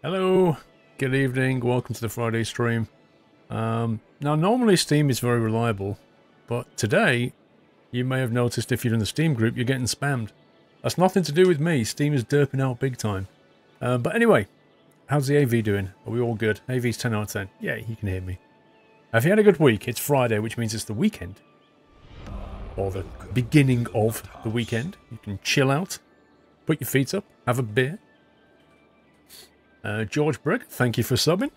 Hello, good evening, welcome to the Friday stream. Now normally Steam is very reliable, but today you may have noticed if you're in the Steam group you're getting spammed. That's nothing to do with me, Steam is derping out big time. But anyway, how's the AV doing? Are we all good? AV's 10 out of 10. Yeah, you can hear me. Have you had a good week? It's Friday, which means it's the weekend. Or the beginning of the weekend. You can chill out, put your feet up, have a beer. George Brigg, thank you for subbing.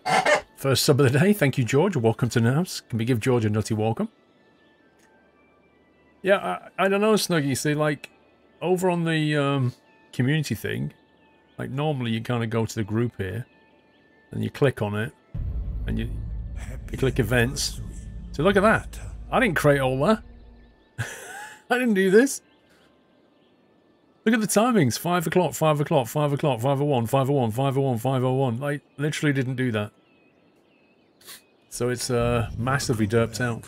First sub of the day, thank you George, welcome to Navs. Can we give George a nutty welcome? Yeah, I don't know Snuggy, see like, over on the community thing, like normally you kind of go to the group here, and you click on it, and you click events. So look at that, I didn't create all that. I didn't do this. Look at the timings, 5 o'clock, 5 o'clock, 5 o'clock, 5:01, 5:01, 5:01, 5:01. Like, literally didn't do that. So it's massively derped out.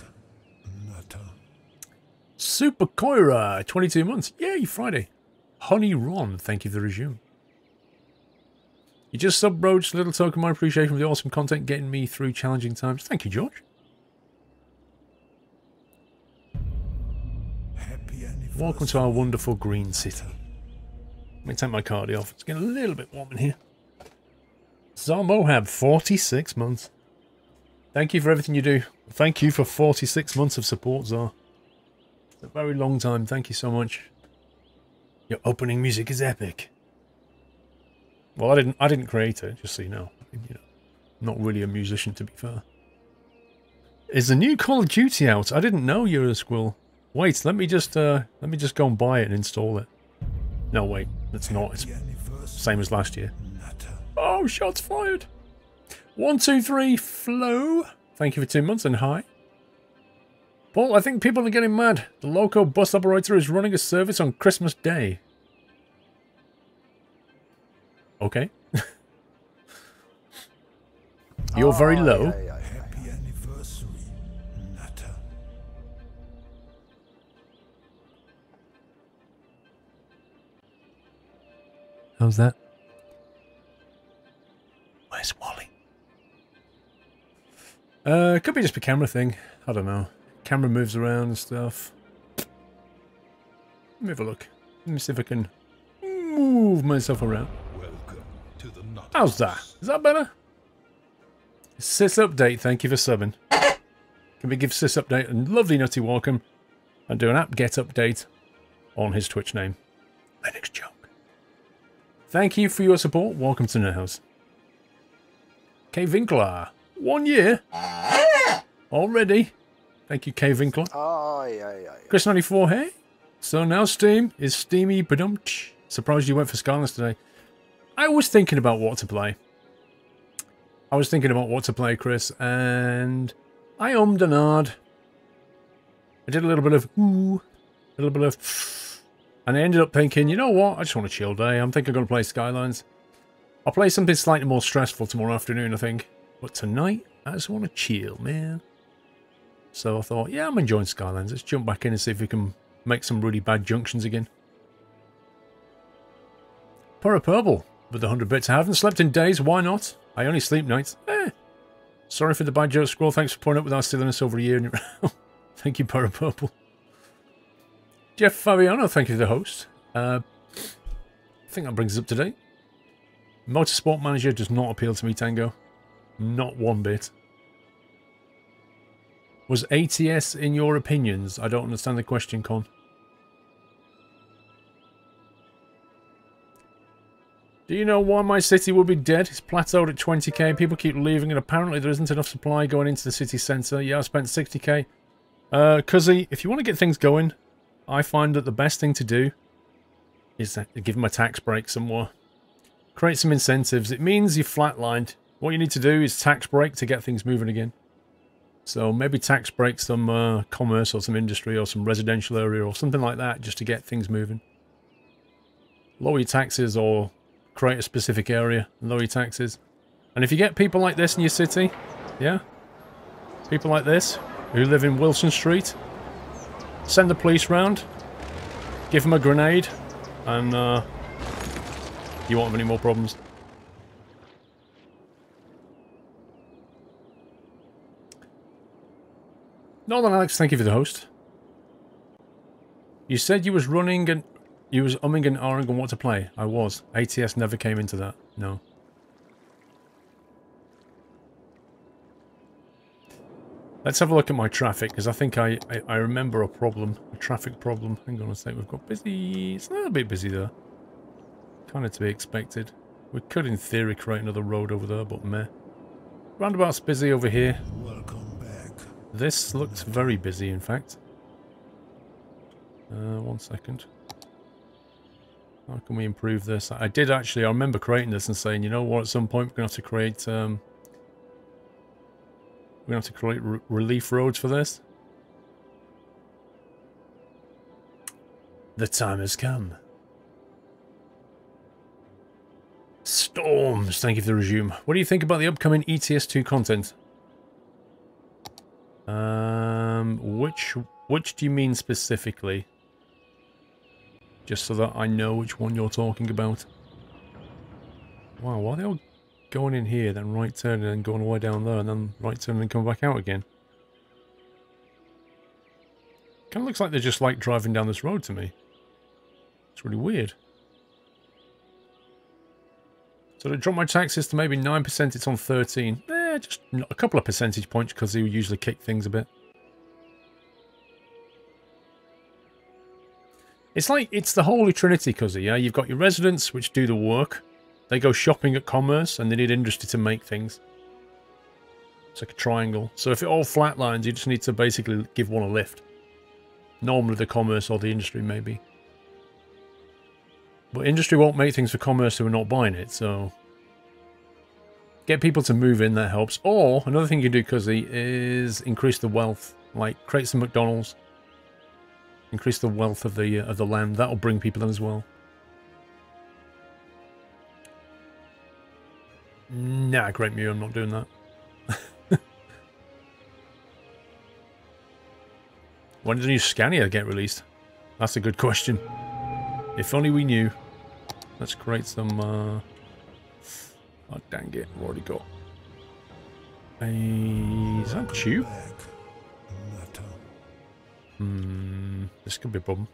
Super Koira, 22 months. Yay, Friday. Honey Ron, thank you for the resume. You just sub-broached a little token of my appreciation for the awesome content getting me through challenging times. Thank you, George. Welcome to our wonderful green city. Let me take my cardi off. It's getting a little bit warm in here. Zar Mohab, 46 months. Thank you for everything you do. Thank you for 46 months of support, Zar. It's a very long time. Thank you so much. Your opening music is epic. Well, I didn't create it, just so you know. You know, I'm not really a musician, to be fair. Is the new Call of Duty out? I didn't know you were a squirrel. Wait, let me just go and buy it and install it. No, wait, it's not. It's same as last year. Oh, shots fired. 1, 2, 3, Flo. Thank you for 2 months and hi. Paul, I think people are getting mad. The local bus operator is running a service on Christmas Day. Okay. You're very low. Happy anniversary, Natter. How's that? Where's Wally? It could be just a camera thing. I don't know. Camera moves around and stuff. Let me have a look. Let me see if I can move myself around. Welcome to the Nut. How's that? Is that better? Sis Update, thank you for subbing. Can we give Sis Update a lovely nutty welcome and do an app get update on his Twitch name? Linux Joke. Thank you for your support. Welcome to the house. K Winkler, 1 year already. Thank you, K Winkler. Chris 94, hey. So now Steam is steamy, badumch. Surprised you went for Skylines today. I was thinking about what to play. Chris, and I ummed and ahed. I did a little bit of ooh, a little bit of, and I ended up thinking, you know what? I just want a chill day. I'm thinking I'm going to play Skylines. I'll play something slightly more stressful tomorrow afternoon, I think. But tonight, I just want to chill, man. So I thought, yeah, I'm enjoying Skylines. Let's jump back in and see if we can make some really bad junctions again. Purple, with the 100 bits. I haven't slept in days. Why not? I only sleep nights. Sorry for the bad joke, Scroll. Thanks for putting up with our silliness over a year. Thank you, Purple. Jeff Fabiano, thank you for the host. I think that brings us up to date. Motorsport Manager does not appeal to me, Tango. Not one bit. Was ATS in your opinions? I don't understand the question, Con. Do you know why my city will be dead? It's plateaued at 20k. People keep leaving and apparently there isn't enough supply going into the city centre. Yeah, I spent 60k. Cuzzy, if you want to get things going, I find that the best thing to do is give them a tax break somewhere. Create some incentives. It means you're flatlined. What you need to do is tax break to get things moving again. So maybe tax break some commerce or some industry or some residential area or something like that just to get things moving. Lower your taxes or create a specific area and lower your taxes. And if you get people like this in your city, yeah, people like this who live in Wilson Street, send the police round, give them a grenade, and you won't have any more problems. Northern Alex, thank you for the host. You said you was running and you was umming and ahhing on what to play. I was. ATS never came into that. No. Let's have a look at my traffic, because I think I remember a problem. A traffic problem. Hang on a sec, we've got busy. It's a little bit busy there. Kind of to be expected. We could, in theory, create another road over there, but meh. Roundabout's busy over here. Welcome back. This looks very busy, in fact. 1 second. How can we improve this? I remember creating this and saying, you know what, at some point we're going to have to create, relief roads for this. The time has come. Storms, thank you for the resume. What do you think about the upcoming ETS2 content? Which do you mean specifically? Just so that I know which one you're talking about. Wow, why are they all going in here, then right turn, and then going all the way down there, and then right turn and then come back out again? Kind of looks like they're just like driving down this road to me. It's really weird. So to drop my taxes to maybe 9%, it's on 13. Just a couple of percentage points because they usually kick things a bit. It's like, it's the Holy Trinity, cuzzy, yeah? You've got your residents, which do the work. They go shopping at commerce, and they need industry to make things. It's like a triangle. So if it all flatlines, you just need to basically give one a lift. Normally the commerce or the industry, maybe. But industry won't make things for commerce who are not buying it, so... Get people to move in, that helps. Or, another thing you can do, cuzzy, is increase the wealth. Like, create some McDonald's. Increase the wealth of the land. That'll bring people in as well. Nah, Great Mew, I'm not doing that. When did the new Scania get released? That's a good question. If only we knew. Let's create some... Oh, dang it. I've already got... Is that tube? This could be a problem.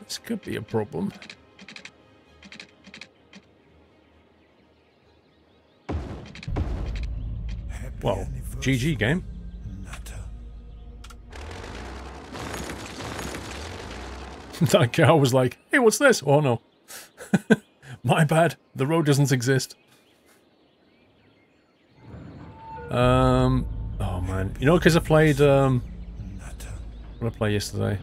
This could be a problem. Well, GG game. That guy was like, hey, what's this? Oh no. My bad. The road doesn't exist. Oh man. You know, because I played, what did I play yesterday?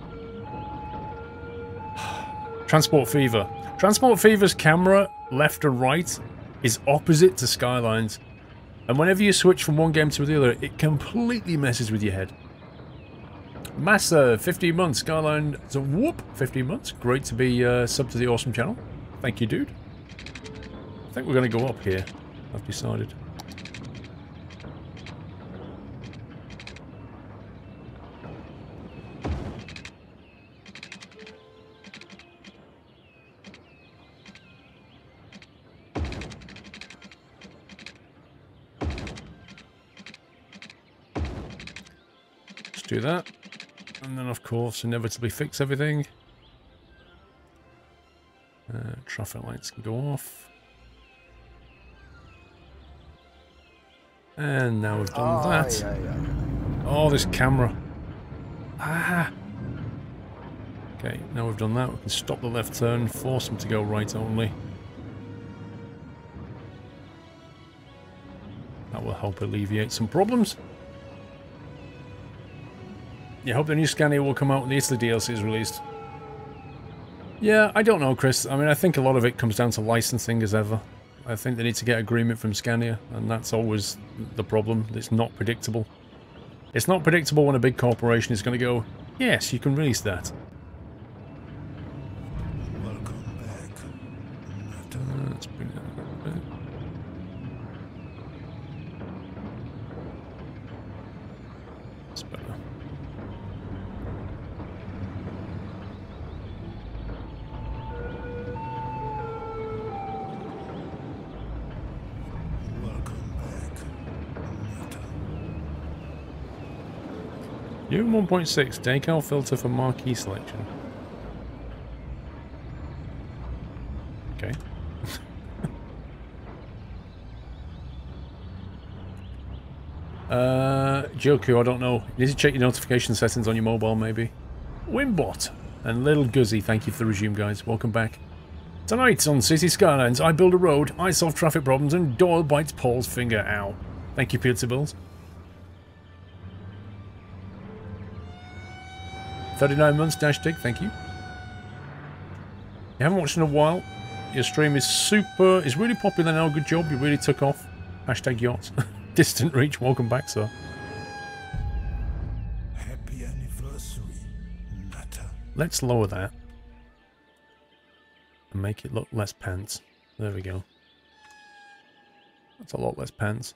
Transport Fever. Transport Fever's camera, left and right, is opposite to Skylines. And whenever you switch from one game to the other, it completely messes with your head. Massa, 15 months. Skyline, so whoop, 15 months. Great to be sub to the awesome channel. Thank you, dude. I think we're going to go up here. I've decided. Do that, and then of course inevitably fix everything. Traffic lights can go off, and now we've done that. Oh, this camera. Okay, now we've done that, we can stop the left turn, force them to go right only. That will help alleviate some problems. Yeah, hope the new Scania will come out when the Italy DLC is released. Yeah, I don't know, Chris. I mean, I think a lot of it comes down to licensing as ever. I think they need to get agreement from Scania, and that's always the problem. It's not predictable. It's not predictable when a big corporation is going to go, yes, you can release that. Welcome back. Let's bring that a bit. That's better. New 1.6 decal filter for marquee selection. Okay. Joku, I don't know. You need to check your notification settings on your mobile, maybe. Wimbot and Little Guzzy, thank you for the resume, guys. Welcome back. Tonight on City Skylines, I build a road, I solve traffic problems, and Doyle bites Paul's finger. Ow. Thank you, Pizza Bills. 39 months, Dash Dig, thank you. You haven't watched in a while. Your stream is really popular now. Good job, you really took off. Hashtag yachts. Distant Reach, welcome back, sir. Happy anniversary, Nutter. Let's lower that. And make it look less pants. There we go. That's a lot less pants.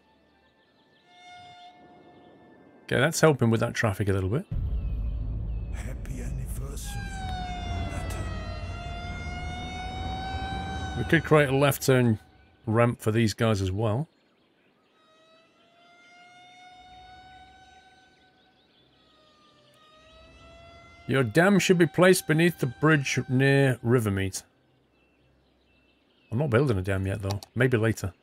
Okay, that's helping with that traffic a little bit. Happy anniversary, Nutter. We could create a left turn ramp for these guys as well. Your dam should be placed beneath the bridge near Rivermeet. I'm not building a dam yet, though. Maybe later.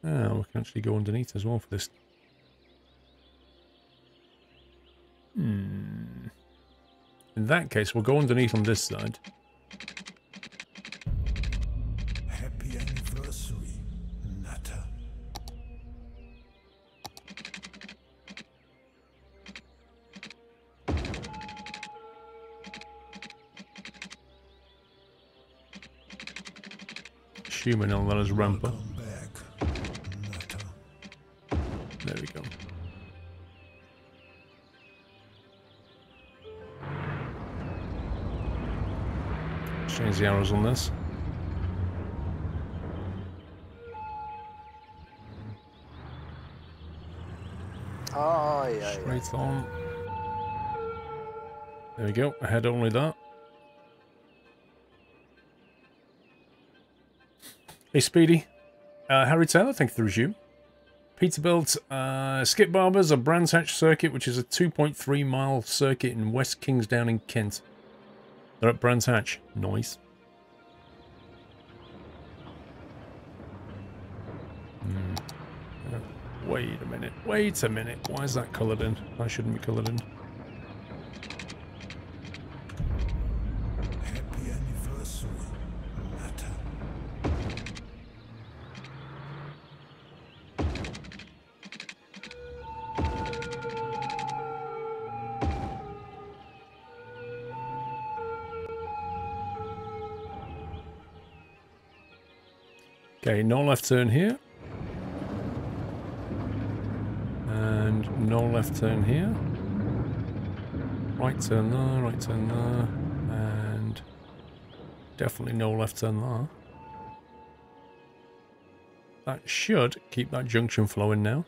Oh, we can actually go underneath as well for this. In that case, we'll go underneath on this side. Happy anniversary, Nutter. Assuming I'll let us ramp up. Welcome back, Nutter. There we go. Change the arrows on this. Oh, yeah, Straight on. There we go. Ahead only that. Hey, Speedy. Harry Taylor, thank you for the resume. Peter built Skip Barbers, a Brands Hatch circuit, which is a 2.3 mile circuit in West Kingsdown in Kent. They're at Brands Hatch. Nice. Wait a minute. Wait a minute. Why is that coloured in? That shouldn't be coloured in. Happy anniversary, Nutter. Okay, no left turn here. And no left turn here. Right turn there, right turn there. And definitely no left turn there. That should keep that junction flowing now.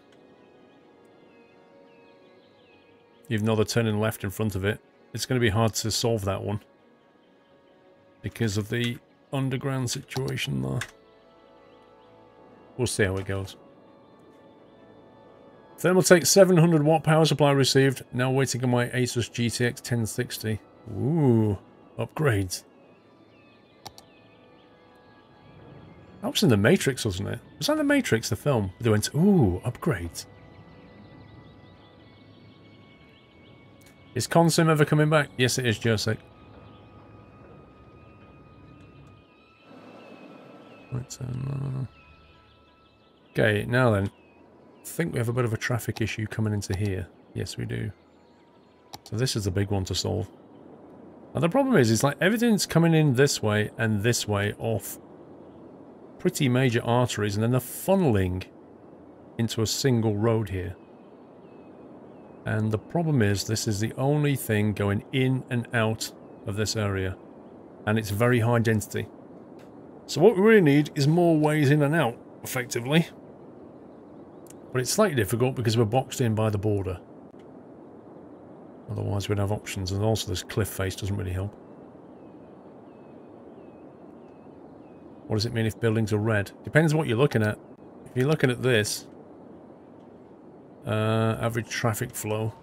Even though they're turning left in front of it, it's going to be hard to solve that one because of the underground situation there. We'll see how it goes. Thermaltake 700 watt power supply received. Now waiting on my Asus GTX 1060. Ooh, upgrades. That was in The Matrix, wasn't it? Was that The Matrix, the film? They went, ooh, upgrades. Is Consim ever coming back? Yes, it is, Josek. Right, okay, now then. I think we have a bit of a traffic issue coming into here. Yes, we do. So this is the big one to solve. And the problem is like everything's coming in this way and this way off pretty major arteries, and then they're funneling into a single road here. And the problem is this is the only thing going in and out of this area. And it's very high density. So what we really need is more ways in and out, effectively. But it's slightly difficult because we're boxed in by the border. Otherwise we'd have options, and also this cliff face doesn't really help. What does it mean if buildings are red? Depends on what you're looking at. If you're looking at this, average traffic flow.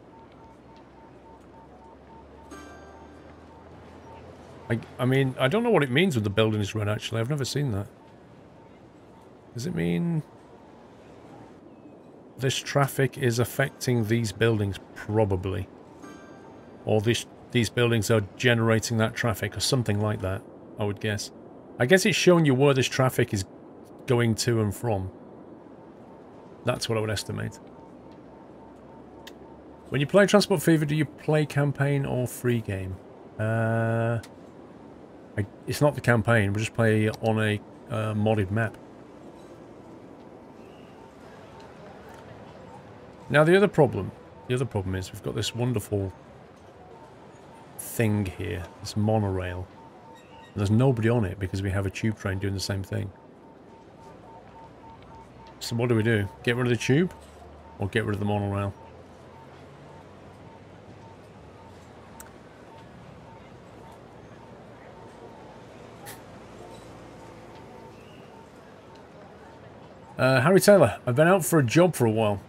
I mean, I don't know what it means when the building is red, actually. I've never seen that. Does it mean this traffic is affecting these buildings? Probably. Or these buildings are generating that traffic, or something like that, I would guess. I guess it's showing you where this traffic is going to and from. That's what I would estimate. When you play Transport Fever, do you play campaign or free game? It's not the campaign, we just play on a modded map. Now the other problem is we've got this wonderful thing here, this monorail. And there's nobody on it because we have a tube train doing the same thing. So what do? Get rid of the tube or get rid of the monorail? Harry Taylor, I've been out for a job for a while,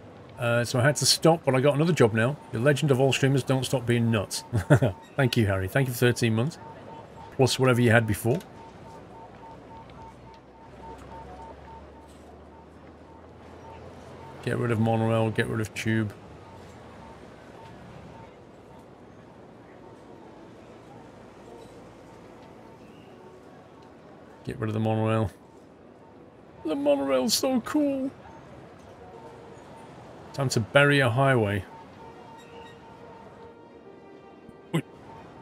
so I had to stop, but I got another job now. The legend of all streamers, don't stop being nuts. Thank you, Harry. Thank you for 13 months. Plus whatever you had before. Get rid of monorail, get rid of tube. Get rid of the monorail. The monorail's so cool. Time to bury a highway.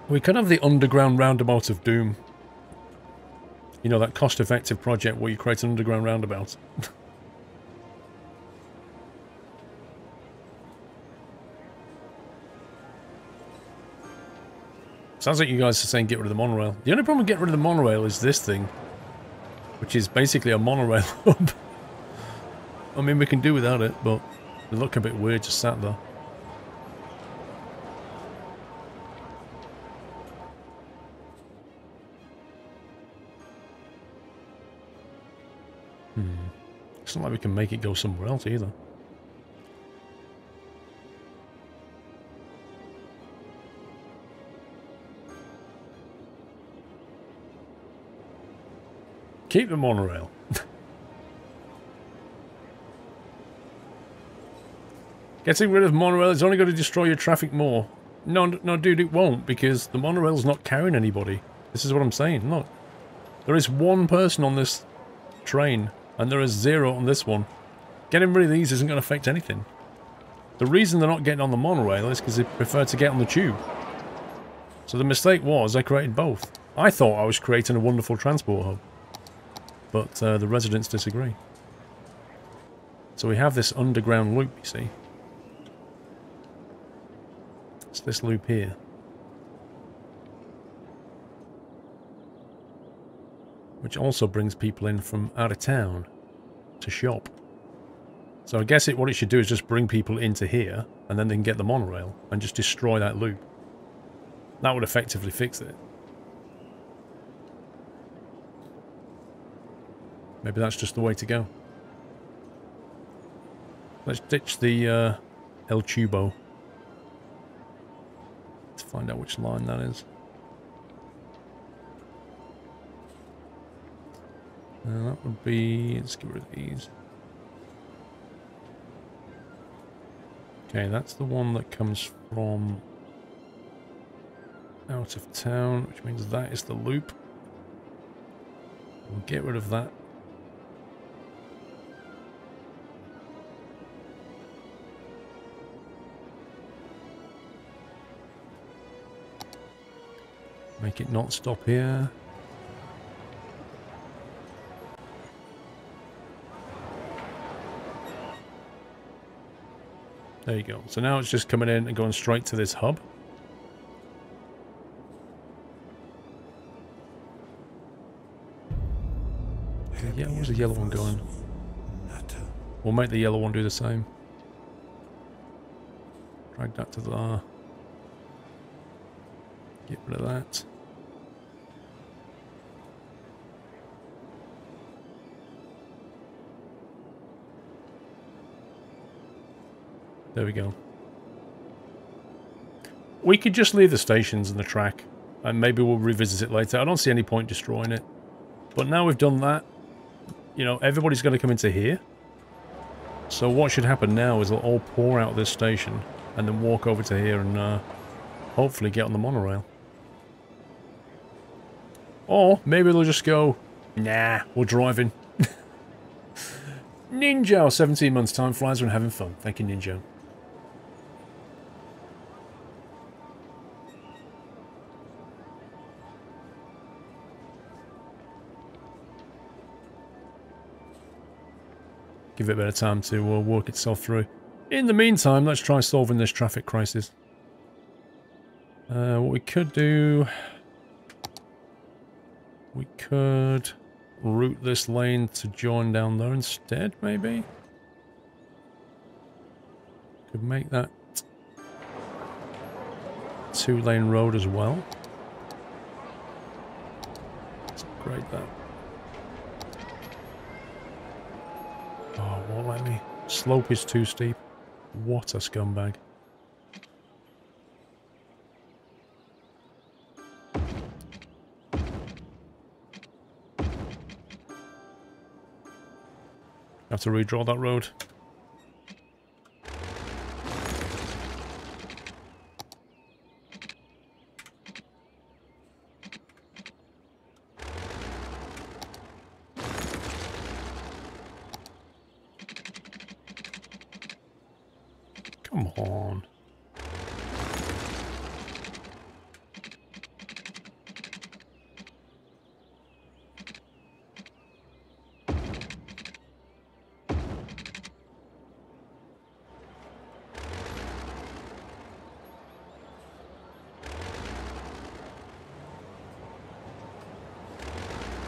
We could have the underground roundabout of doom. You know, that cost-effective project where you create an underground roundabout. Sounds like you guys are saying get rid of the monorail. The only problem with getting rid of the monorail is this thing, which is basically a monorail hub. I mean, we can do without it, but they look a bit weird just sat there. It's not like we can make it go somewhere else either. Keep the monorail. Getting rid of monorail is only going to destroy your traffic more. No, dude, it won't, because the monorail's not carrying anybody. This is what I'm saying. Look. There is one person on this train, and there is 0 on this one. Getting rid of these isn't going to affect anything. The reason they're not getting on the monorail is because they prefer to get on the tube. So the mistake was I created both. I thought I was creating a wonderful transport hub. But the residents disagree. So we have this underground loop, you see. It's this loop here. Which also brings people in from out of town to shop. So I guess what it should do is just bring people into here, and then they can get the monorail, and just destroy that loop. That would effectively fix it. Maybe that's just the way to go. Let's ditch the El Tubo. Let's find out which line that is. That would be... let's get rid of these. Okay, that's the one that comes from out of town, which means that is the loop. We'll get rid of that. Make it not stop here. There you go. So now it's just coming in and going straight to this hub. Yeah, where's the yellow one going? We'll make the yellow one do the same. Drag that to there. Get rid of that. There we go. We could just leave the stations and the track, and maybe we'll revisit it later. I don't see any point destroying it. But now we've done that, you know, everybody's going to come into here. So what should happen now is they'll all pour out this station and then walk over to here and hopefully get on the monorail. Or maybe they'll just go, nah, we're driving. Ninja, 17 months time flies when having fun. Thank you, Ninja. Give it a bit of time to work itself through. In the meantime, let's try solving this traffic crisis. What we could do... We could route this lane to join down there instead, maybe? Could make that 2-lane road as well. Let's upgrade that. Oh, won't let me. Slope is too steep. What a scumbag. Have to redraw that road. Come on.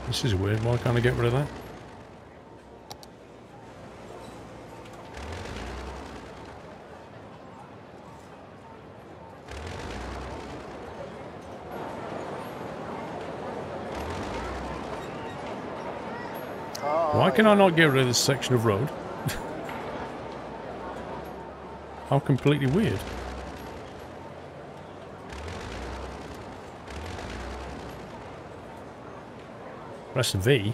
This is weird. Why can't I get rid of that? Why can I not get rid of this section of road? How completely weird. Press V?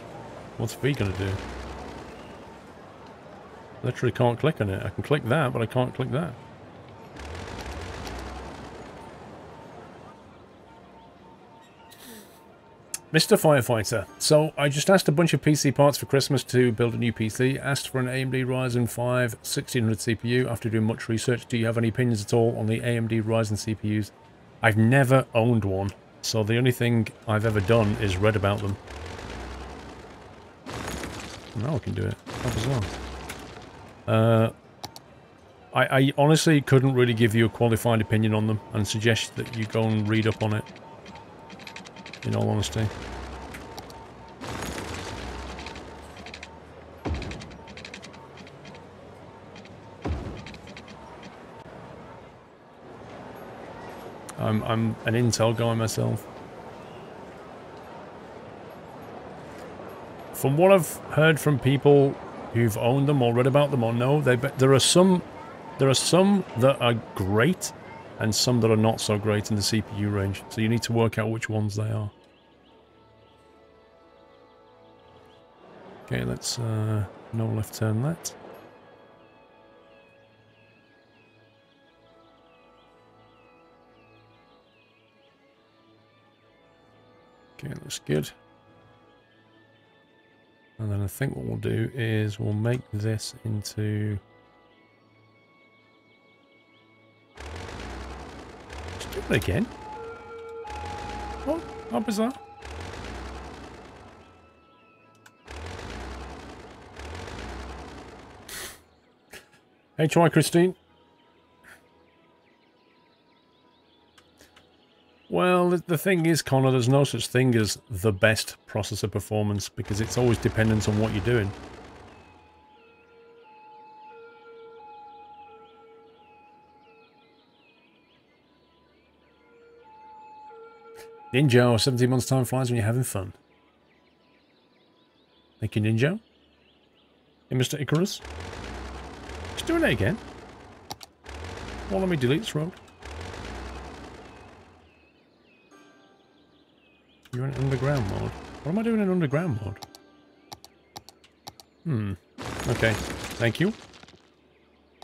What's V gonna do? Literally can't click on it. I can click that, but I can't click that. Mr. Firefighter, so I just asked a bunch of PC parts for Christmas to build a new PC, asked for an AMD Ryzen 5 1600 CPU after doing much research. Do you have any opinions at all on the AMD Ryzen CPUs? I've never owned one, so the only thing I've ever done is read about them. Now I can do it. How bizarre. I honestly couldn't really give you a qualified opinion on them and suggest that you go and read up on it. In all honesty. I'm an Intel guy myself. From what I've heard from people who've owned them or read about them or know, there are some that are great and some that are not so great in the CPU range. So you need to work out which ones they are. Okay, let's no left turn that. Okay, looks good. And then I think what we'll do is we'll make this into... Let's do it again. What? How bizarre. HY Christine. Well, the thing is, Connor, there's no such thing as the best processor performance because it's always dependent on what you're doing. Ninja, 17 months time flies when you're having fun. Thank you, Ninja. Hey, Mr. Icarus. Just doing it again. Well, let me delete this road. You're in underground mode. What am I doing in underground mode? Okay, thank you.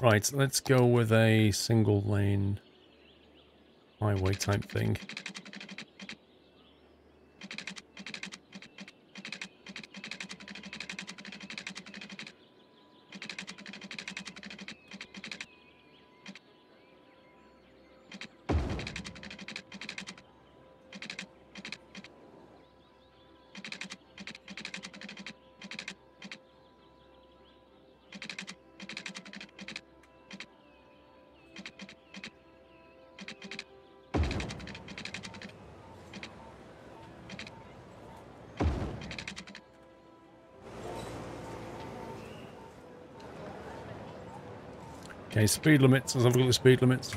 Right, let's go with a single lane highway type thing. Okay, speed limits. Let's have a look at the speed limits.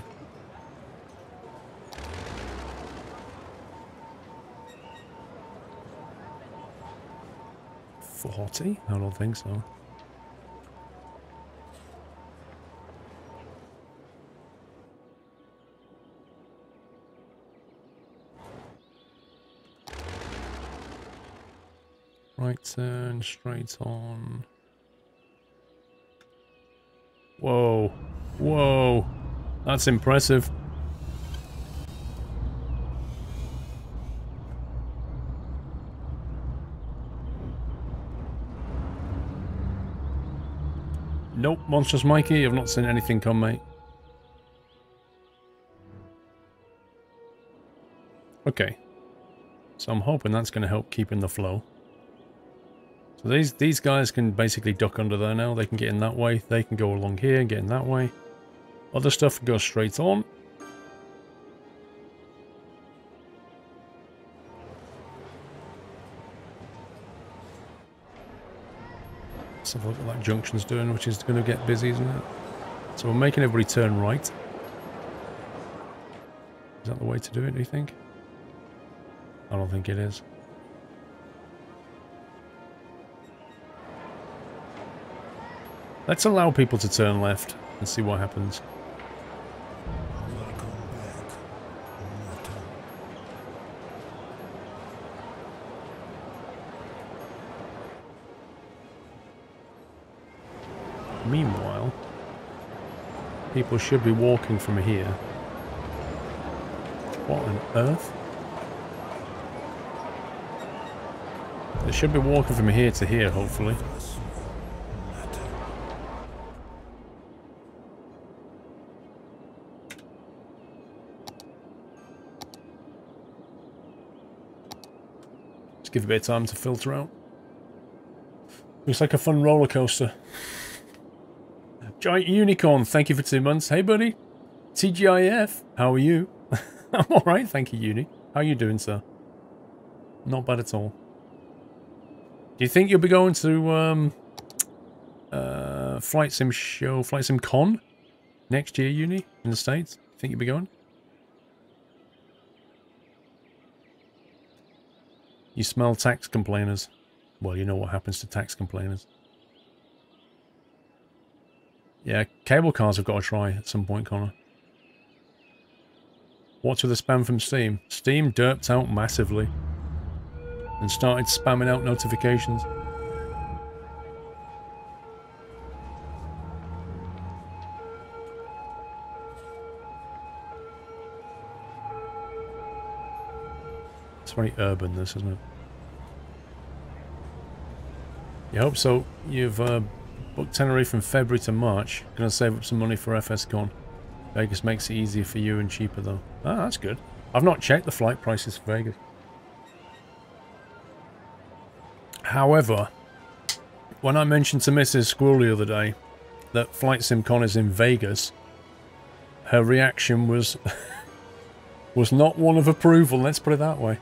$40? I don't think so. Right turn, straight on. Whoa. Whoa. That's impressive. Nope, Monstrous Mikey, I've not seen anything come, mate. Okay. So I'm hoping that's going to help keep in the flow. So these guys can basically duck under there now. They can get in that way. They can go along here and get in that way. Other stuff can go straight on. Let's have a look at what that junction's doing, which is going to get busy, isn't it? So we're making everybody turn right. Is that the way to do it, do you think? I don't think it is. Let's allow people to turn left and see what happens. Meanwhile, people should be walking from here. What on earth? They should be walking from here to here, hopefully. Just give it a bit of time to filter out. Looks like a fun roller coaster. Giant Unicorn, thank you for 2 months. Hey, buddy. TGIF, how are you? I'm alright, thank you, Uni. How are you doing, sir? Not bad at all. Do you think you'll be going to Flight Sim Show, Flight Sim Con next year, Uni, in the States? Think you'll be going? You smell tax complainers. Well, you know what happens to tax complainers. Yeah, cable cars have got to try at some point, Connor. What's with the spam from Steam? Steam derped out massively and started spamming out notifications. It's very urban, this, isn't it? You hope so. You've booked Tenerife from February to March. Gonna save up some money for FSCon. Vegas makes it easier for you and cheaper though. Ah, that's good. I've not checked the flight prices for Vegas. However, when I mentioned to Mrs. Squirrel the other day that Flight Sim Con is in Vegas, her reaction was was not one of approval, let's put it that way.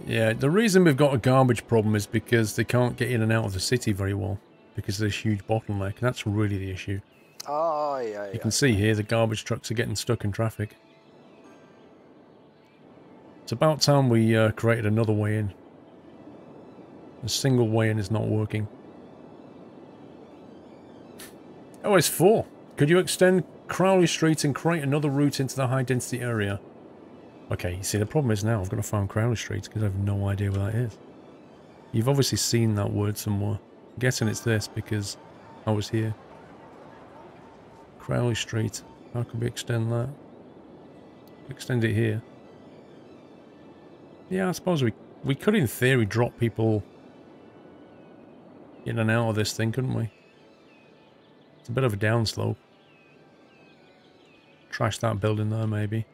Yeah, the reason we've got a garbage problem is because they can't get in and out of the city very well because there's a huge bottleneck, and that's really the issue. Oh, yeah, You can see here the garbage trucks are getting stuck in traffic. It's about time we created another way in. A single way in is not working. Oh, it's 4. Could you extend Crowley Street and create another route into the high-density area? Okay, you see, the problem is now I've got to find Crowley Street because I have no idea where that is. You've obviously seen that word somewhere. I'm guessing it's this because I was here. Crowley Street. How can we extend that? Extend it here. Yeah, I suppose we could, in theory, drop people in and out of this thing, couldn't we? It's a bit of a downslope. Trash that building there, maybe.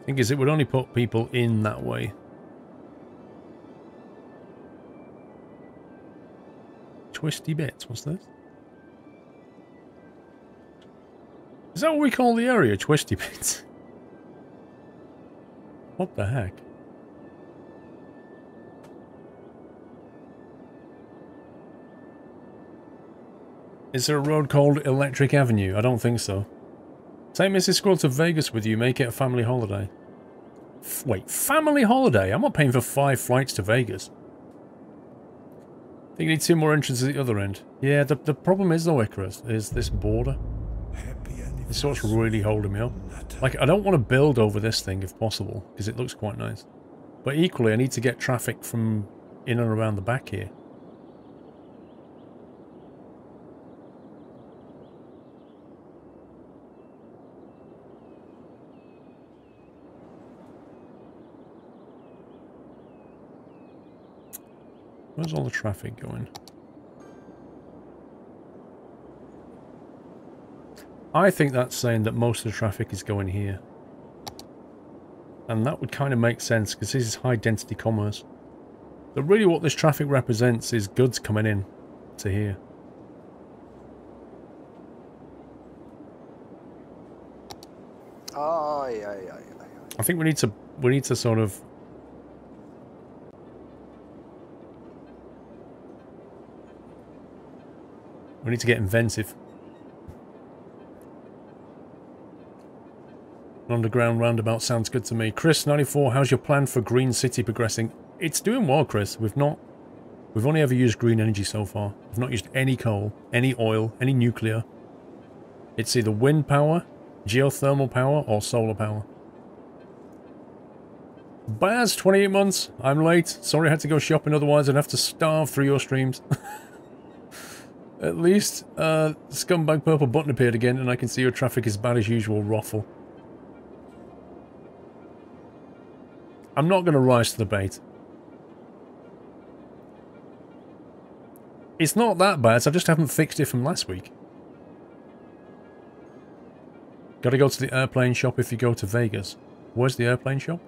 Thing is, it would only put people in that way. Twisty bits, what's this? Is that what we call the area? Twisty bits? What the heck? Is there a road called Electric Avenue? I don't think so. Take Mrs. Squirrel to Vegas with you, make it a family holiday. Wait, family holiday? I'm not paying for 5 flights to Vegas. I think you need 2 more entrances at the other end. Yeah, the problem is though, Icarus, is this border. It's what's really holding me up. Like, I don't want to build over this thing if possible, because it looks quite nice. But equally, I need to get traffic from in and around the back here. Where's all the traffic going? I think that's saying that most of the traffic is going here. And that would kind of make sense, because this is high density commerce. But really what this traffic represents is goods coming in to here. I think we need to sort of we need to get inventive. An underground roundabout sounds good to me. Chris94, how's your plan for Green City progressing? It's doing well, Chris. We've only ever used green energy so far. We've not used any coal, any oil, any nuclear. It's either wind power, geothermal power, or solar power. Baz, 28 months. I'm late. Sorry I had to go shopping, otherwise I'd have to starve through your streams. At least, Scumbag Purple button appeared again, and I can see your traffic is bad as usual, Roffle. I'm not going to rise to the bait. It's not that bad, I just haven't fixed it from last week. Gotta go to the airplane shop if you go to Vegas. Where's the airplane shop?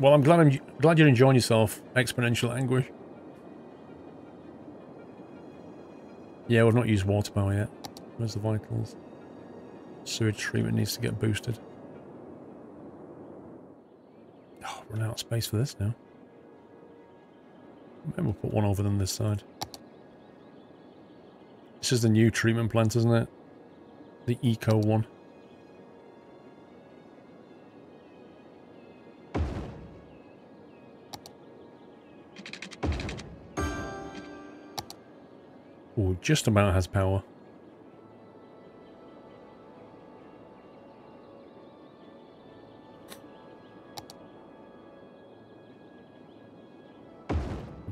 Well, I'm glad you're enjoying yourself, Exponential Anguish. Yeah, we've not used water power yet. Where's the vitals? Sewage treatment needs to get boosted. Oh, run out of space for this now. Maybe we'll put one over on this side. This is the new treatment plant, isn't it? The eco one. Oh, just about has power.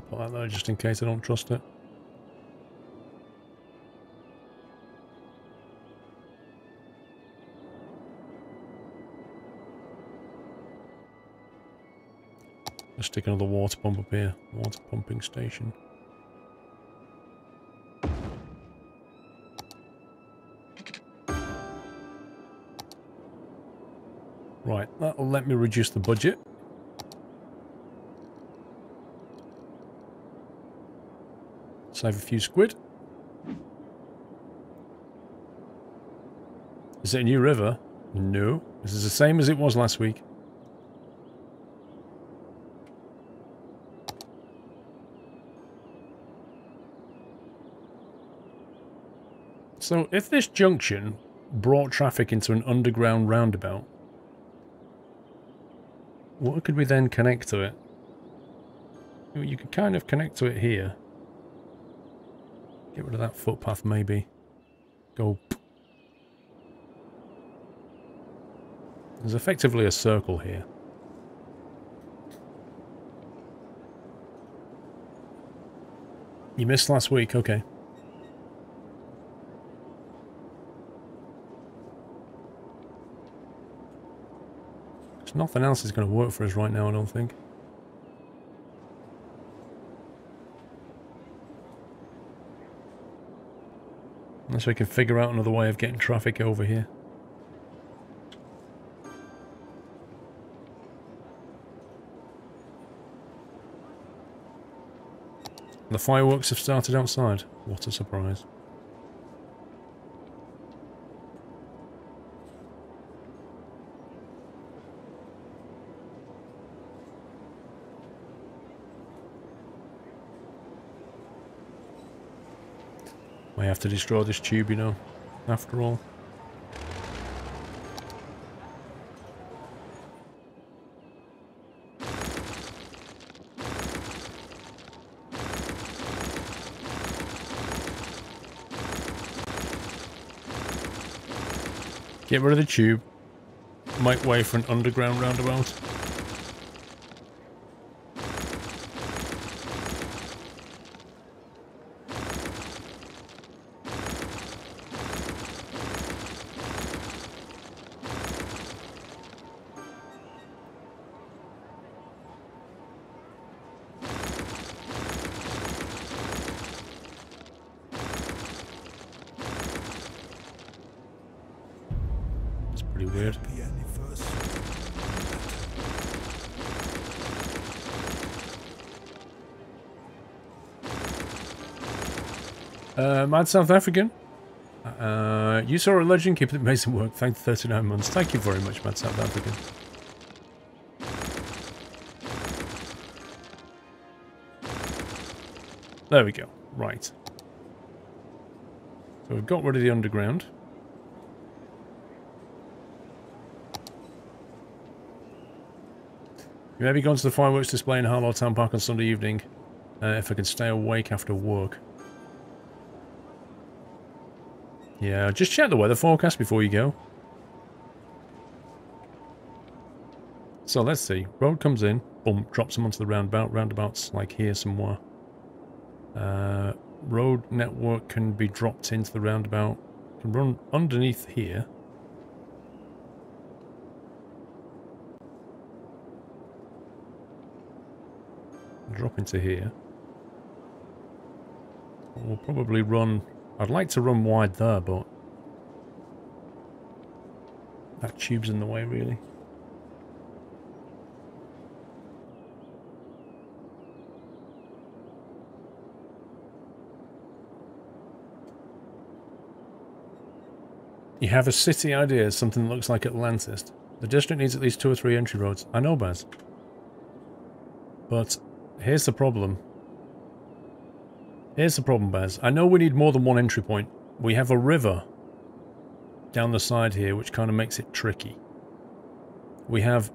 Put that there just in case I don't trust it. Let's stick another water pump up here. Water pumping station. Right, that'll let me reduce the budget. Save a few squid. Is it a new river? No. This is the same as it was last week. So if this junction brought traffic into an underground roundabout, what could we then connect to it? You could kind of connect to it here. Get rid of that footpath maybe. Go. There's effectively a circle here. You missed last week, okay. There's nothing else is going to work for us right now, I don't think. Unless we can figure out another way of getting traffic over here. The fireworks have started outside. What a surprise. I have to destroy this tube, you know, after all. Get rid of the tube. Might wait for an underground roundabout. Weird. Mad South African. You saw a legend, keep the amazing work. Thank you 39 months. Thank you very much, Mad South African. There we go. Right. So we've got rid of the underground. You may be going to the fireworks display in Harlow Town Park on Sunday evening, if I can stay awake after work. Yeah, just check the weather forecast before you go. So let's see. Road comes in, boom, drops them onto the roundabout. Roundabout's like here somewhere. Road network can be dropped into the roundabout. Can run underneath here. Drop into here. We'll probably run... I'd like to run wide there, but... that tube's in the way, really. You have a city idea, something that looks like Atlantis. The district needs at least 2 or 3 entry roads. I know, Baz. But... here's the problem. Here's the problem, Baz. I know we need more than 1 entry point. We have a river down the side here, which kind of makes it tricky. We have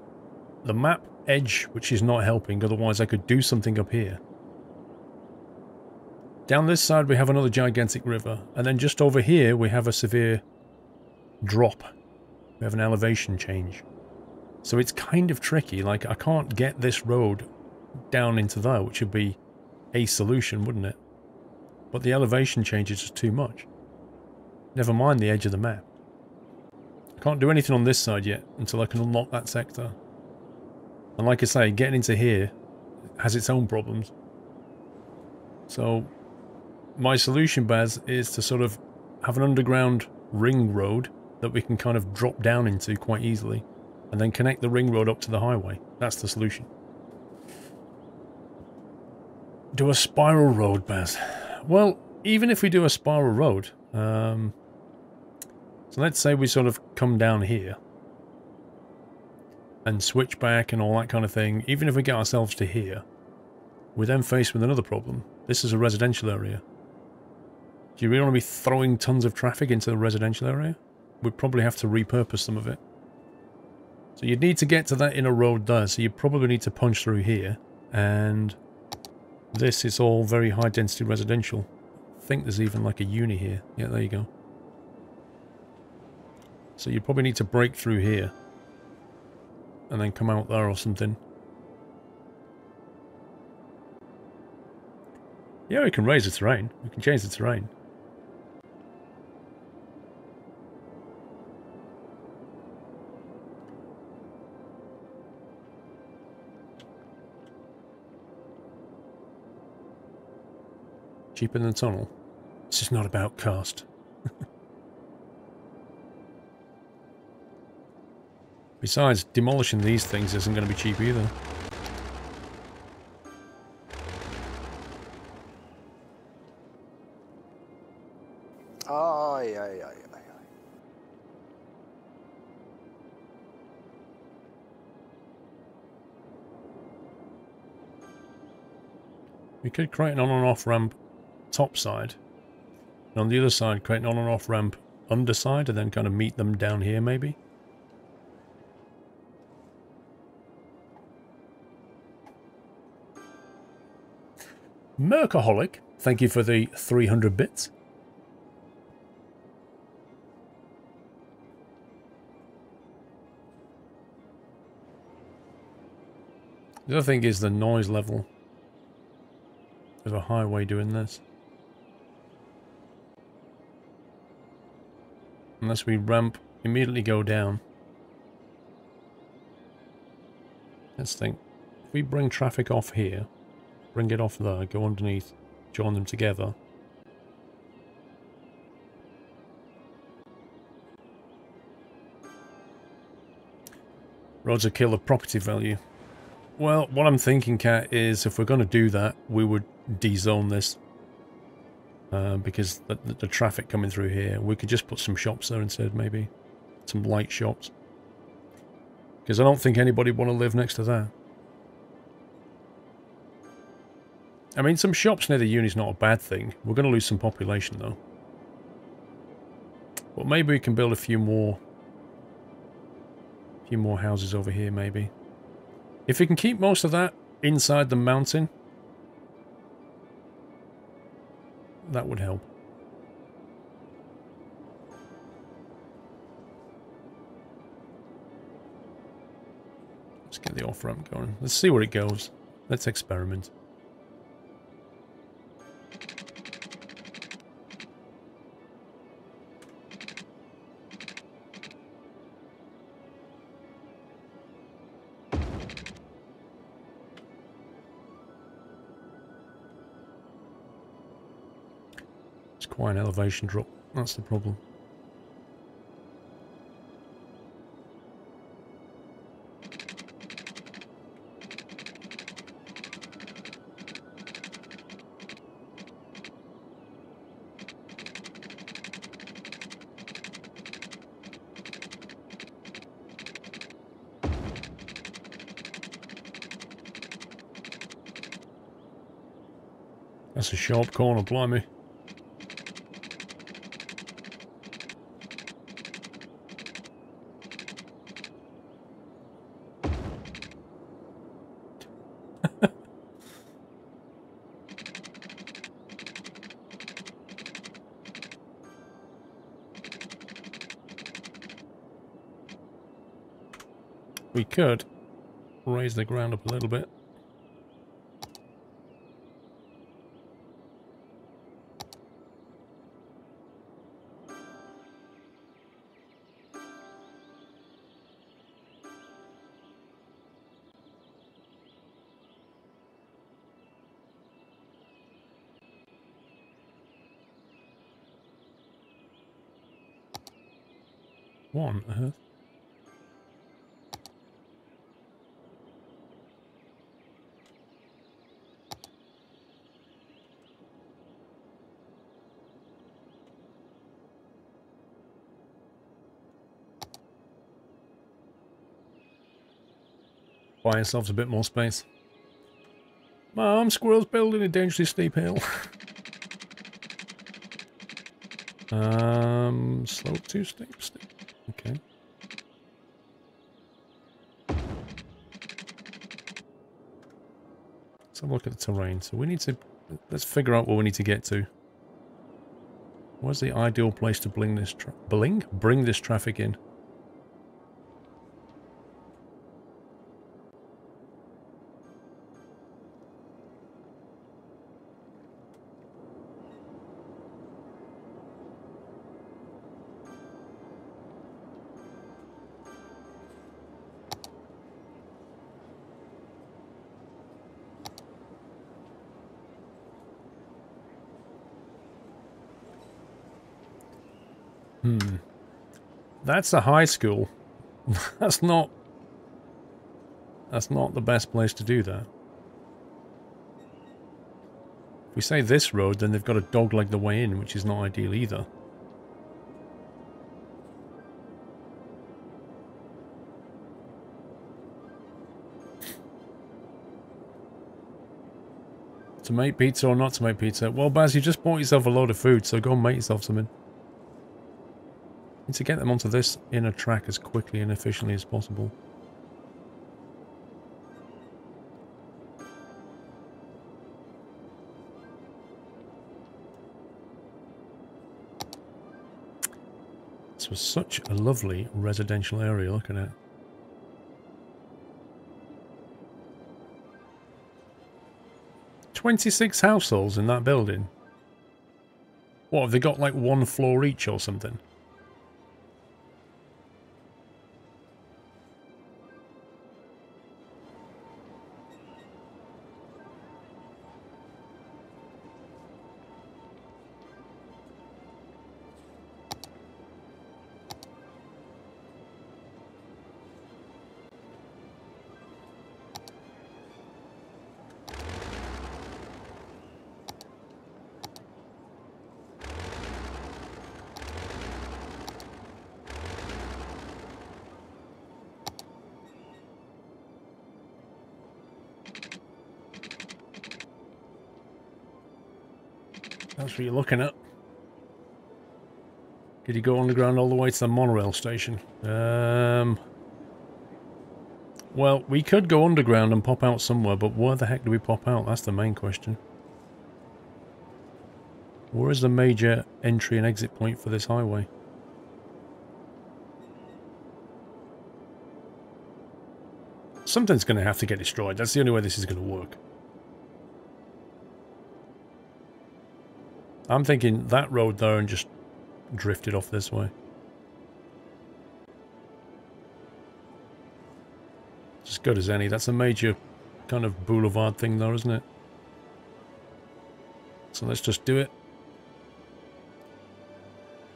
the map edge, which is not helping. Otherwise, I could do something up here. Down this side, we have another gigantic river. And then just over here, we have a severe drop. We have an elevation change. So it's kind of tricky. Like, I can't get this road down into there, which would be a solution, wouldn't it? But the elevation change is just too much. Never mind the edge of the map. I can't do anything on this side yet until I can unlock that sector. And like I say, getting into here has its own problems. So my solution, Baz, is to sort of have an underground ring road that we can kind of drop down into quite easily, and then connect the ring road up to the highway. That's the solution. Do a spiral road, Baz. Well, even if we do a spiral road, so let's say we sort of come down here and switch back and all that kind of thing. Even if we get ourselves to here, we're then faced with another problem. This is a residential area. Do you really want to be throwing tons of traffic into the residential area? We'd probably have to repurpose some of it. So you'd need to get to that inner road there, so you probably need to punch through here. And this is all very high density residential. I think there's even like a uni here. Yeah, there you go. So you probably need to break through here. And then come out there or something. Yeah, we can raise the terrain. We can change the terrain. Cheaper than the tunnel. This is not about cost. Besides, demolishing these things isn't going to be cheap either. Ay, ay, ay, ay, ay. We could create an on and off ramp top side. And on the other side, create an on and off ramp underside and then kind of meet them down here maybe. Mercaholic, thank you for the 300 bits. The other thing is the noise level. There's a highway doing this. Unless we ramp, immediately go down. Let's think. If we bring traffic off here, bring it off there, go underneath, join them together. Roads are killer property value. Well, what I'm thinking, Kat, is if we're going to do that, we would de-zone this. Because the traffic coming through here, we could just put some shops there instead, maybe. Some light shops. Because I don't think anybody would want to live next to that. I mean, some shops near the uni is not a bad thing. We're going to lose some population, though. But maybe we can build a few more houses over here, maybe. If we can keep most of that inside the mountain, that would help. Let's get the off-ramp going. Let's see where it goes. Let's experiment. Quite an elevation drop. That's the problem. That's a sharp corner, blimey. We could raise the ground up a little bit. What on earth? Buy yourselves a bit more space. Mom, squirrel's building a dangerously steep hill. Slope 2, steep. Okay. Let's have a look at the terrain. So we need to... Let's figure out what we need to get to. Where's the ideal place to bring this bring this traffic in? That's a high school. That's not the best place to do that. If we say this road, then they've got to dogleg the way in, which is not ideal either. To make pizza or not to make pizza? Well, Baz, you just bought yourself a load of food, so go and make yourself something. Need to get them onto this inner track as quickly and efficiently as possible. This was such a lovely residential area, look at it. "26 households in that building. What, have they got like one floor each or something? That's what you're looking at. Did you go underground all the way to the monorail station? Well, we could go underground and pop out somewhere, but where the heck do we pop out? That's the main question. Where is the major entry and exit point for this highway? Something's going to have to get destroyed. That's the only way this is going to work. I'm thinking that road there and just drifted off this way. It's as good as any. That's a major kind of boulevard thing though, isn't it? So let's just do it.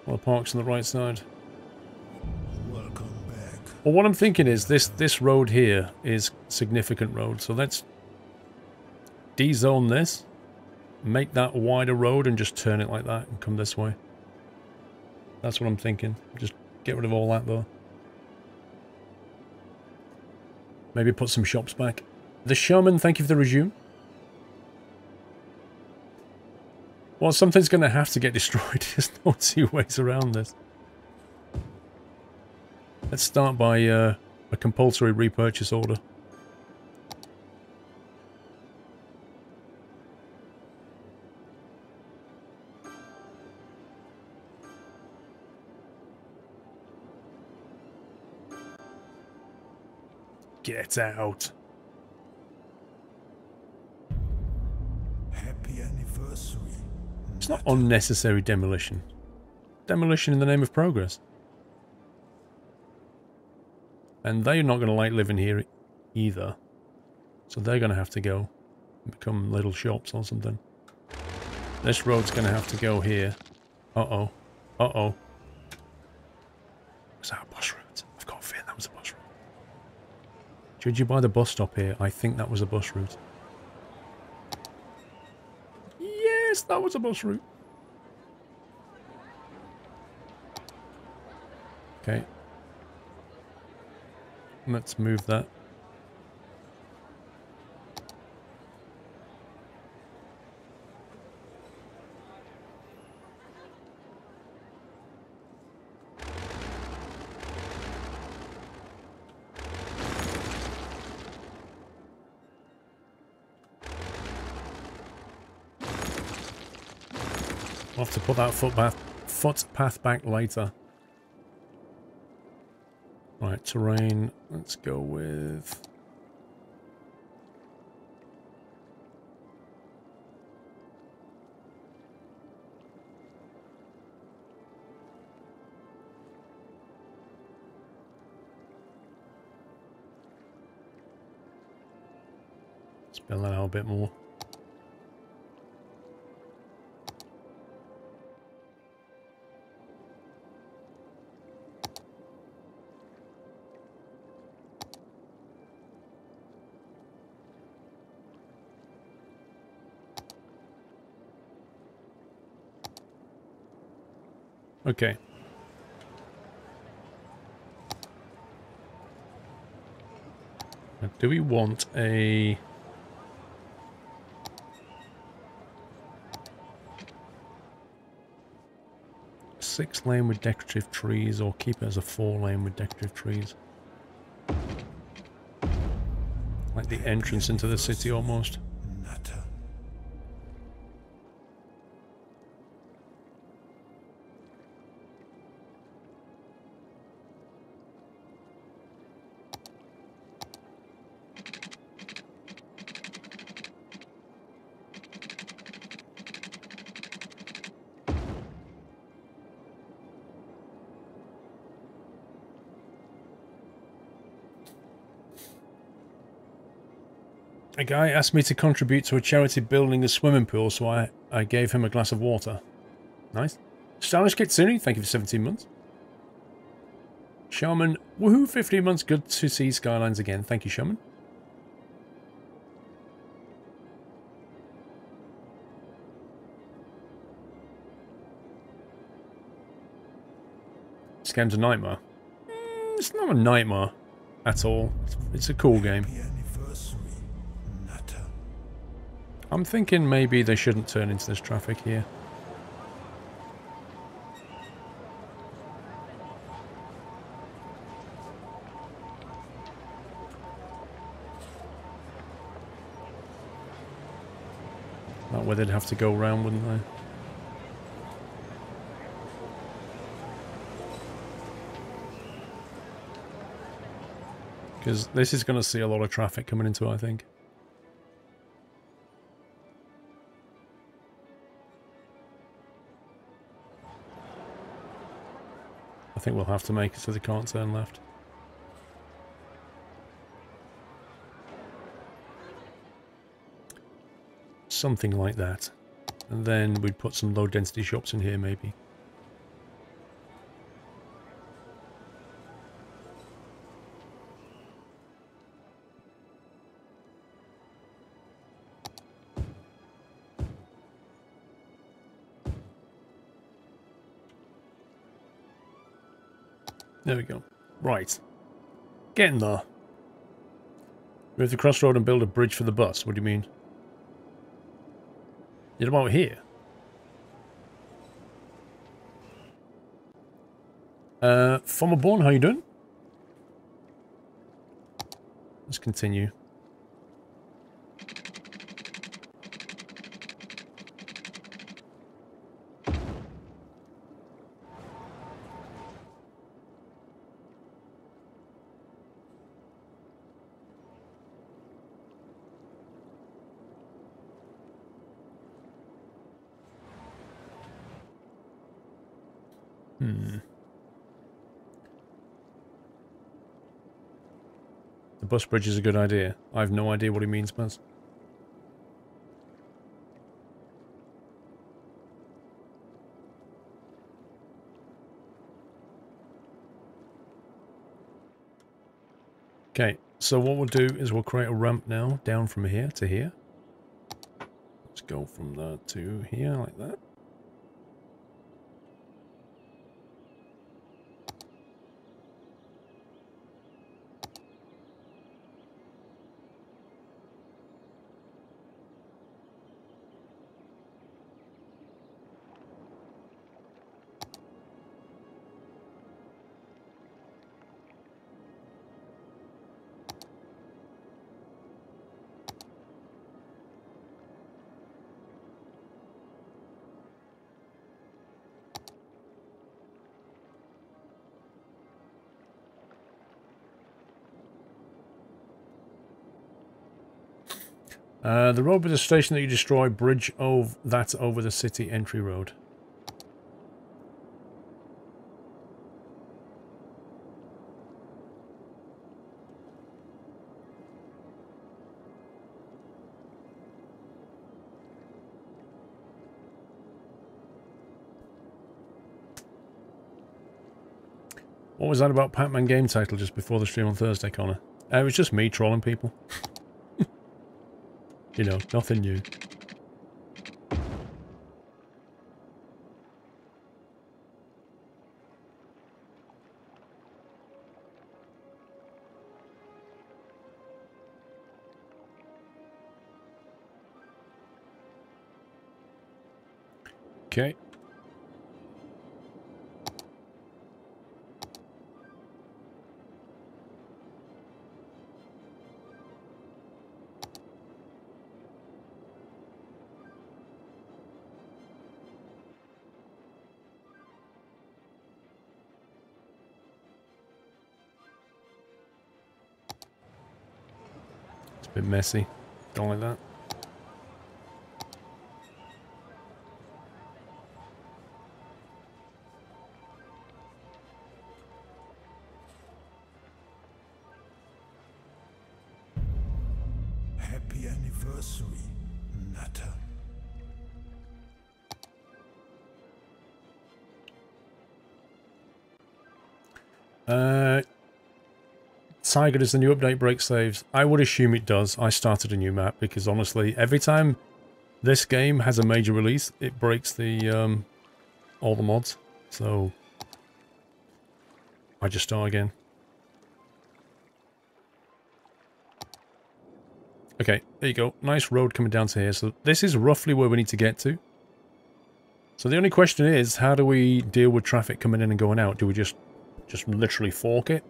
Well, the park's on the right side. Welcome back. Well, what I'm thinking is this road here is significant road. So let's de-zone this. Make that a wider road and just turn it like that and come this way. That's what I'm thinking. Just get rid of all that though. Maybe put some shops back. The Shaman, thank you for the resume. Well, something's going to have to get destroyed. There's no two ways around this. Let's start by a compulsory repurchase order. Get out. Happy anniversary. It's not unnecessary demolition. Demolition in the name of progress. And they're not going to like living here either. So they're going to have to go and become little shops or something. This road's going to have to go here. Uh-oh. Uh-oh. Was that a bus route? I've got a feeling that was a bus route. Judging by the bus stop here, I think that was a bus route. Yes, that was a bus route. Okay. Let's move that. I'll have to put that footpath back later. Right, terrain. Let's go with... Spell that out a bit more. Okay. Now, do we want a... 6-lane with decorative trees, or keep it as a 4-lane with decorative trees? Like the entrance into the city almost. Natter. A guy asked me to contribute to a charity building a swimming pool, so I gave him a glass of water. Nice. Stylish Kitsune, thank you for 17 months. Shaman, woohoo, 15 months, good to see Skylines again. Thank you, Shaman. This game's a nightmare. It's not a nightmare at all. It's a cool game. I'm thinking maybe they shouldn't turn into this traffic here. That way they'd have to go around, wouldn't they? Because this is going to see a lot of traffic coming into it, I think. I think we'll have to make it so they can't turn left. Something like that. And then we'd put some low density shops in here maybe. There we go. Right. Getting there. Move the crossroad and build a bridge for the bus. What do you mean? You're about here? Former Born, how you doing? Let's continue. The bus bridge is a good idea. I have no idea what he means, Buzz. Okay, so what we'll do is we'll create a ramp now, down from here to here. Let's go from there to here, like that. The road with the station that you destroy, bridge over that over the city entry road. What was that about Pac-Man game title just before the stream on Thursday, Connor? It was just me trolling people. You know, nothing new. Okay. It's a bit messy. Don't like that. Happy anniversary, Nutter. Tiger, does the new update break saves? I would assume it does. I started a new map because honestly, every time this game has a major release, it breaks the all the mods. So I just start again. Okay, there you go. Nice road coming down to here. So this is roughly where we need to get to. So the only question is, how do we deal with traffic coming in and going out? Do we just literally fork it?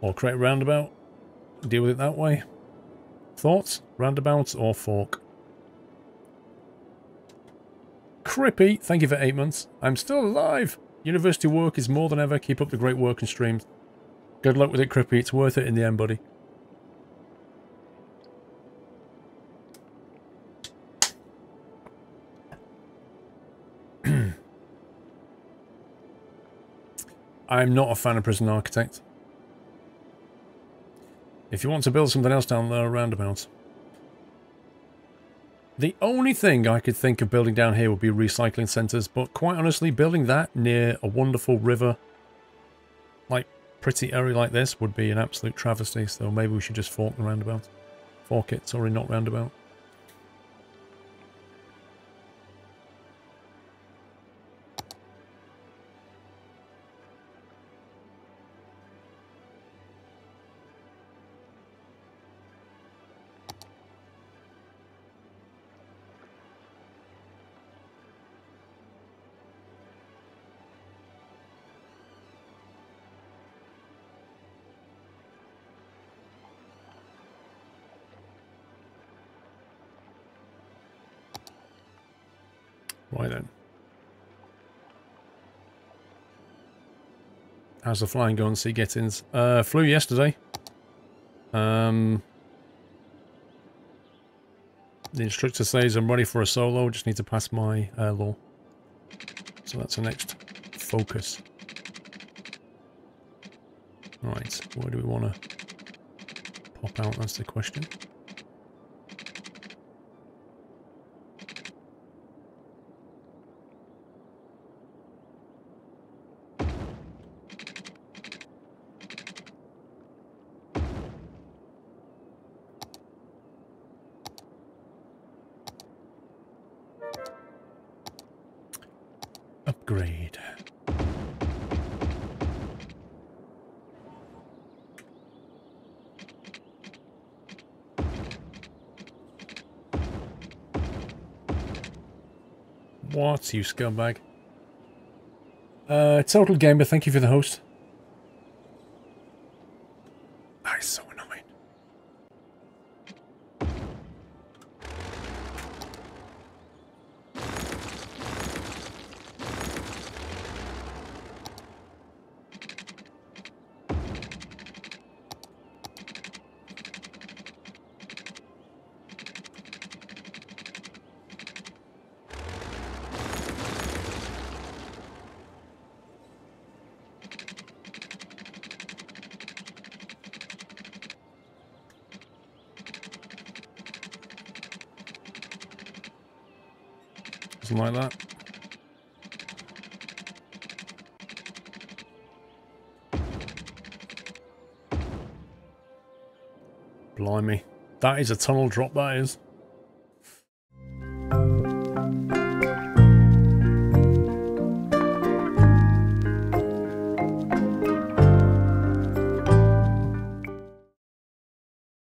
Or create a roundabout? Deal with it that way? Thoughts? Roundabouts or fork? Crippy, thank you for 8 months. I'm still alive! University work is more than ever. Keep up the great work and streams. Good luck with it, Crippy. It's worth it in the end, buddy. I'm not a fan of Prison Architect. If you want to build something else down there, roundabouts. The only thing I could think of building down here would be recycling centres, but quite honestly, building that near a wonderful river, like pretty area like this, would be an absolute travesty, so maybe we should just fork the roundabout. Fork it, sorry, not roundabout. Right then. How's the flying going, Sea Gettins? Flew yesterday. The instructor says I'm ready for a solo, just need to pass my law. So that's the next focus. Right, where do we want to pop out? That's the question. Upgrade. What, you scumbag? Total Gamer, thank you for the host. That is so annoying. Something like that. Blimey. That is a tunnel drop, that is.